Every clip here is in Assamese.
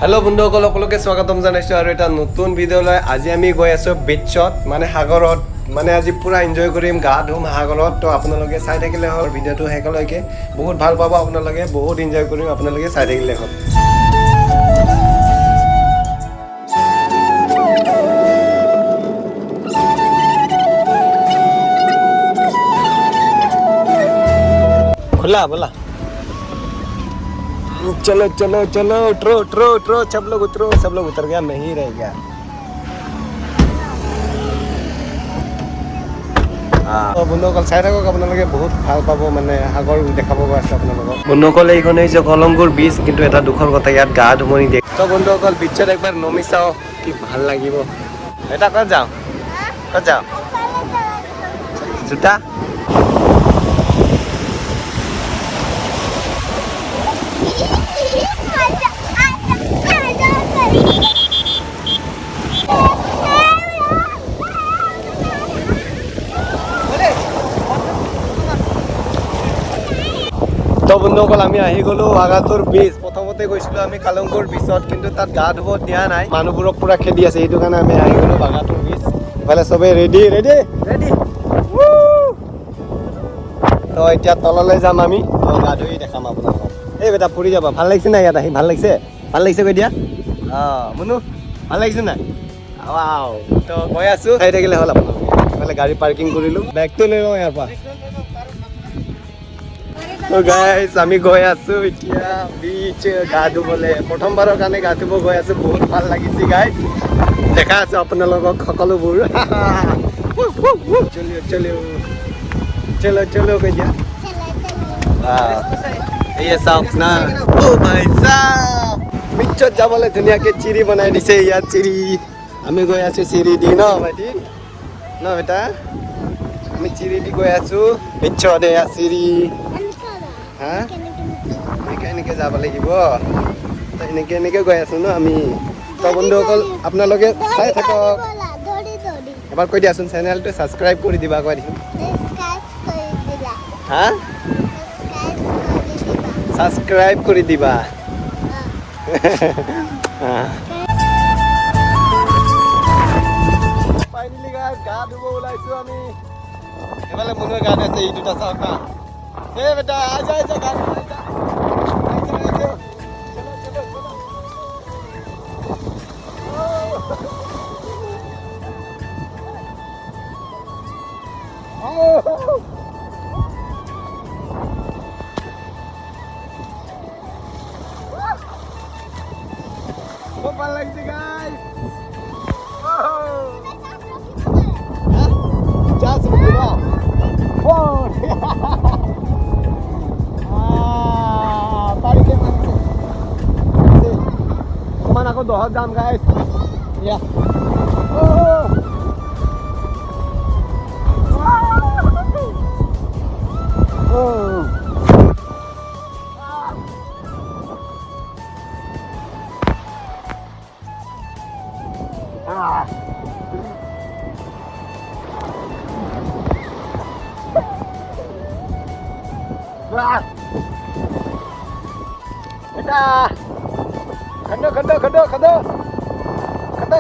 हेलो बंधुসকল সকলোকে স্বাগতম জানাইছো আৰু এটা নতুন ভিডিঅ'লৈ আজি আমি গৈ আছো বিচত মানে সাগৰত মানে আজি পুৰা এনজয় কৰিম গা ধুম সাগৰত তো আপোনালোকে চাই থাকিলে হ'ল ভিডিঅ'টো শেষলৈকে বহুত ভাল পাব আপোনালোকে বহুত এনজয় কৰিম আপোনালোকে চাই থাকিলে হ'ল खुला बोला चलो चलो चलो उतरो उतरो उतरो सब लोग उतर गया मैं ही रह गया বন্ধুসকল চাই থাকক আপোনালোকে বহুত ভাল পাব মানে সাগৰ দেখাব গৈ আছে আপোনালোকক বন্ধুসকল এইখন হৈছে কলংগুৰ বীচ কিন্তু এটা দুখৰ কথা ইয়াত গা ধুমনি দিয়ে তো বন্ধুসকল বিচত একবাৰ নমি চাওঁ কি ভাল লাগিব এটা ক'ত যাওঁ জোতা তো বন্ধুসকল আমি আহি গলো আগাতুৰ বীচ প্ৰথমতে গৈছিলো আমি কালংগুৰ বীচত কিন্তু তাত গা ধুব দিয়া নাই মানুহবোৰক পুৰা খেদি আছে এইটো কাৰণে আমি আহি গলো আগাতুৰ বীচ ভালে সবে ৰেডি তো এতিয়া তললৈ যাম আমি গা ধুই দেখাম আপোনালোকক এই বেটা ফুৰি যাবা ভাল লাগিছে না ইয়াত আহি ভাল লাগিছে কৈ দিয়া মুনু ভাল লাগিছে না ৱাও তো গৈ আছো চাই থাকিলে হ'ল আপোনালোকে ভালে গাড়ী পাৰ্কিং কৰিলো বেগটো লৈ লওঁ ইয়াৰ পৰা তো গাইস আমি গৈ আছো এতিয়া বিচ গা ধুবলে প্ৰথমবাৰৰ কাৰণে গা ধুব গৈ আছো বহুত ভাল লাগিছে গাইস দেখা আছে আপোনালোকক সকলোবোৰ চলো কৈ দিয়া এই চাওক না ও ভাই সাহেব বিচত যাবলৈ ধুনীয়াকে চিৰি বনাই দিছে ইয়াত চিৰি আমি গৈ আছো চিৰি দি ন ভাইটি ন বেটা আমি চিৰি দি গৈ আছো বিচত এয়া চিৰি হা এনেকে যাব লাগিব এনেকে গৈ আছো ন আমি তো বন্ধুসকল আপোনালোকে চাই থাকক এবাৰ কৈ দিয়াচোন চেনেলটো ছাবস্ক্ৰাইব কৰি দিবা কৈ দিছোঁ হা ছাবস্ক্ৰাইব কৰি দিবা ফাইনেলি গাইস গা ধুব ওলাইছো আমি এফালে মনৰ গা আছে এই দুটা চাওক না ए बेटा आजा गाड़ी आजा चलो Super lagi guys. Just berdua. Wow. Teman aku dohot jam guys ya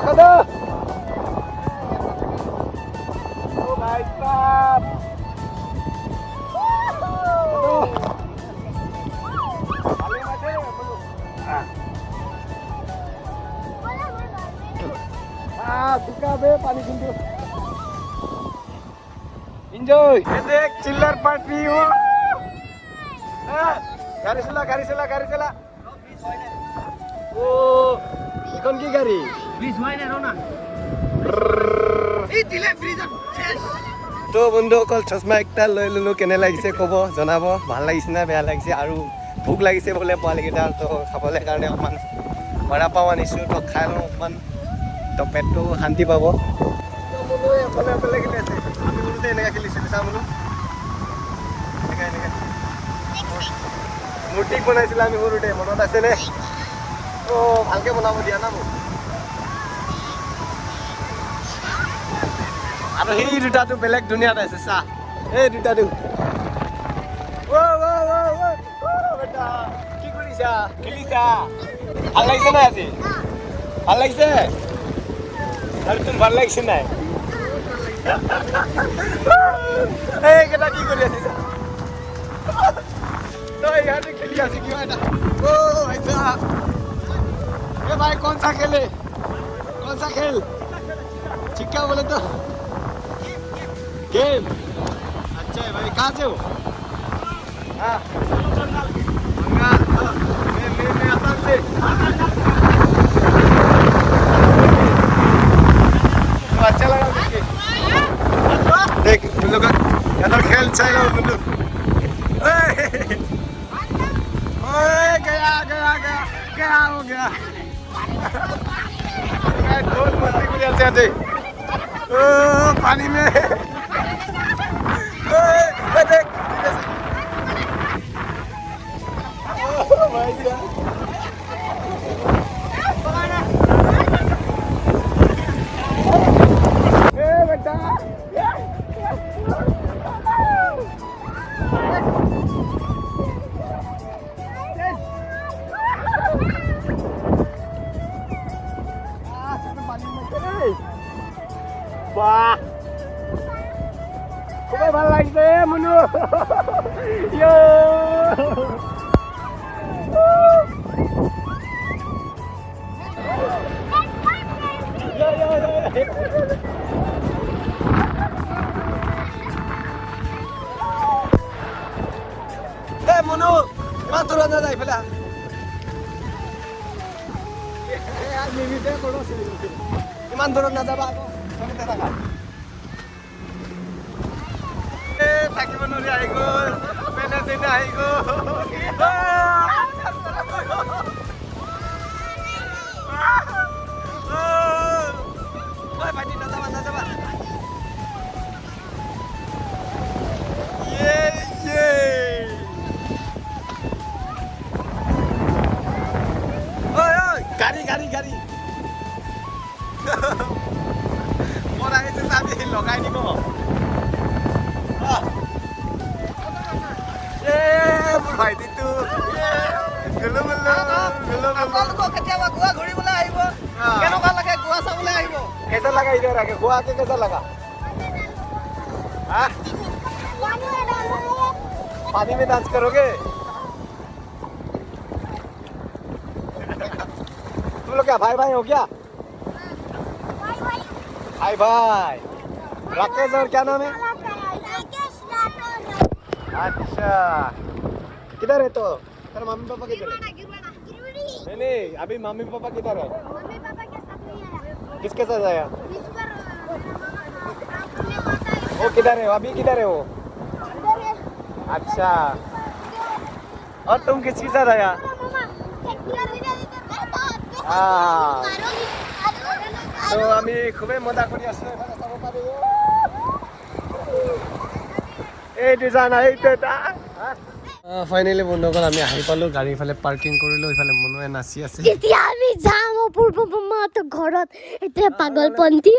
Khado. Oh my God. Suka be pani gintu. Enjoy. Dedek chiller party. Gari sela. Oh, ikon ki gari? Bridge hoy na rona. এই দিলে ব্রিজত শেষ তো বন্ধুসকল চশমা একটা লৈ ললো কেনে লাগিছে কব জনাব ভাল লাগিছে না বেয়া লাগিছে আৰু ভোক লাগিছে বলে পোৱালিকেইটা তো খাবলৈ কাৰণে অকমান বৰা পাও আনিছো তো খাই লওঁ অকমান তো পেটটো শান্তি পাব তো বোলো এফালে গিলে আছে আমি বোলোতে এনেকৈ খেলিছিলোঁ চা বোলো এনেকৈ মূৰ্তি বনাইছিলোঁ আমি সৰুতে মনত আছেনে তো ভালকৈ বনাব দিয়া না মোক আৰু সেই দুটাটো বেলেগ দুনিয়াত আছে চা এই দুটাটো বেটা কি কৰিছা খেলিছা ভাল লাগিছে নাই আজি ভাল লাগিছে আৰু তুমি ভাল লাগিছে নাই এই কেটা কি কৰি আছিস তই ইয়াতে খেলি আছিস কিবা এটা ओ भाई साहब ये भाई कौन सा खेल चिक्का बोले तो गेम अच्छा है भाई कहाँ से हो हाँ मैं आसाम से तो अच्छा लगा मुझे देख तुम लोग यार खेल चलो तुम लोग गया हो गया बहुत मस्ती कर रहे थे पानी में देख बेटा Wah, kok ভাল লাগিছে মনু ইয়ো এ মনু ইমান দূৰত নাযায় ফেলা ইমান দূৰত নাযাবা আকৌ থাকিব নোৱাৰি আহি গ'ল পেনে চেনে আহি গ'ল ভাইটি নাযাবা নাযাবা গাড়ী গাড়ী গাড়ী মোৰ আহিছে চাবি লগাই দিব মোৰ ভাইটিটো গলো গলো গলো আপোনালোকক কেতিয়াবা গোৱা ঘূৰিবলৈ আহিব কেনেকুৱা লাগে গোৱা চাবলৈ আহিব কেইটা লাগা ইধৰ আগে গোৱা के कैसा लगा हाँ पानी में डांस करोगे तुम लोग क्या भाई भाई हो क्या भाई भाई राकेश और क्या नाम है अच्छा किधर है तो तेरा मम्मी पापा किधर है नहीं अभी मम्मी पापा किधर है किसके साथ आया वो किधर है अभी किधर है वो अच्छा और तुम किसके साथ आया तो আমি খুবই মজা কৰি আছো এফালে চাব পাৰি এই ডিজাইন এইটো এটা ফাইনালি বন্ধুসকল আমি আহি পালো গাড়ী ইফালে পাৰ্কিং কৰিলো ইফালে মনুৱে নাচি আছে এতিয়া আমি যাম অপূৰ্ব মামাহঁতৰ ঘৰত এতিয়া পাগলপন্থী